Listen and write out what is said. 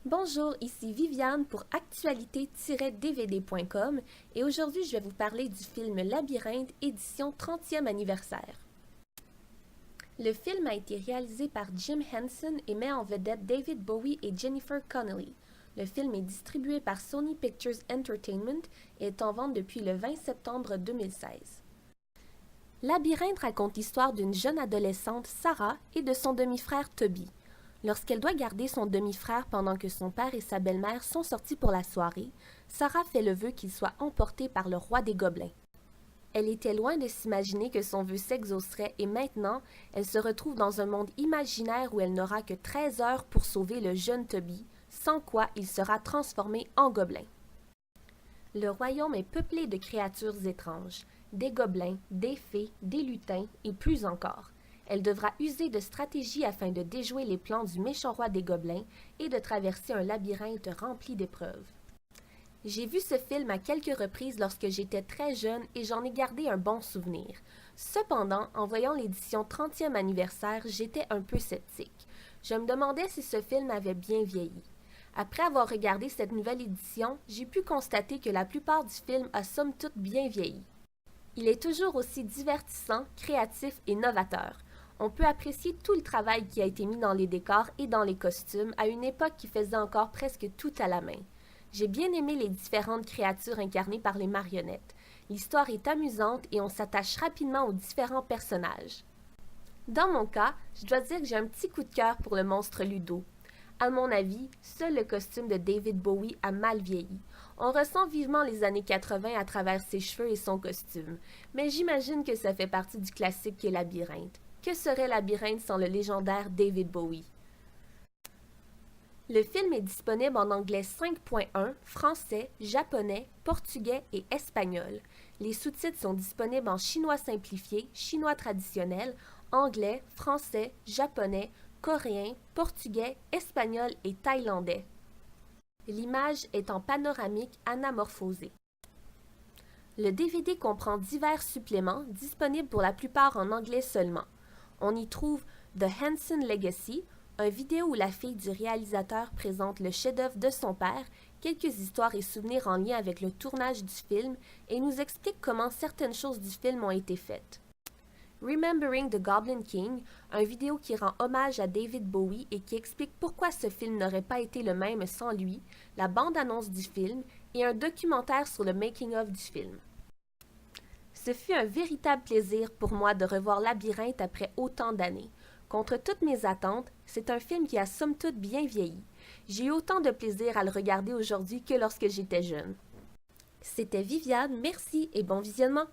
Bonjour, ici Viviane pour actualité-dvd.com et aujourd'hui je vais vous parler du film Labyrinthe édition 30e anniversaire. Le film a été réalisé par Jim Henson et met en vedette David Bowie et Jennifer Connelly. Le film est distribué par Sony Pictures Entertainment et est en vente depuis le 20 septembre 2016. Labyrinthe raconte l'histoire d'une jeune adolescente, Sarah, et de son demi-frère Toby. Lorsqu'elle doit garder son demi-frère pendant que son père et sa belle-mère sont sortis pour la soirée, Sarah fait le vœu qu'il soit emporté par le roi des gobelins. Elle était loin de s'imaginer que son vœu s'exaucerait et maintenant, elle se retrouve dans un monde imaginaire où elle n'aura que 13 heures pour sauver le jeune Toby, sans quoi il sera transformé en gobelin. Le royaume est peuplé de créatures étranges, des gobelins, des fées, des lutins et plus encore. Elle devra user de stratégies afin de déjouer les plans du méchant roi des gobelins et de traverser un labyrinthe rempli d'épreuves. J'ai vu ce film à quelques reprises lorsque j'étais très jeune et j'en ai gardé un bon souvenir. Cependant, en voyant l'édition 30e anniversaire, j'étais un peu sceptique. Je me demandais si ce film avait bien vieilli. Après avoir regardé cette nouvelle édition, j'ai pu constater que la plupart du film a somme toute bien vieilli. Il est toujours aussi divertissant, créatif et novateur. On peut apprécier tout le travail qui a été mis dans les décors et dans les costumes à une époque qui faisait encore presque tout à la main. J'ai bien aimé les différentes créatures incarnées par les marionnettes. L'histoire est amusante et on s'attache rapidement aux différents personnages. Dans mon cas, je dois dire que j'ai un petit coup de cœur pour le monstre Ludo. À mon avis, seul le costume de David Bowie a mal vieilli. On ressent vivement les années 80 à travers ses cheveux et son costume, mais j'imagine que ça fait partie du classique qu'est Labyrinthe. Que serait Labyrinthe sans le légendaire David Bowie? Le film est disponible en anglais 5.1, français, japonais, portugais et espagnol. Les sous-titres sont disponibles en chinois simplifié, chinois traditionnel, anglais, français, japonais, coréen, portugais, espagnol et thaïlandais. L'image est en panoramique anamorphosée. Le DVD comprend divers suppléments disponibles pour la plupart en anglais seulement. On y trouve The Henson Legacy, un vidéo où la fille du réalisateur présente le chef-d'œuvre de son père, quelques histoires et souvenirs en lien avec le tournage du film et nous explique comment certaines choses du film ont été faites. Remembering the Goblin King, un vidéo qui rend hommage à David Bowie et qui explique pourquoi ce film n'aurait pas été le même sans lui, la bande-annonce du film et un documentaire sur le making-of du film. Ce fut un véritable plaisir pour moi de revoir Labyrinthe après autant d'années. Contre toutes mes attentes, c'est un film qui a somme toute bien vieilli. J'ai eu autant de plaisir à le regarder aujourd'hui que lorsque j'étais jeune. C'était Viviane, merci et bon visionnement!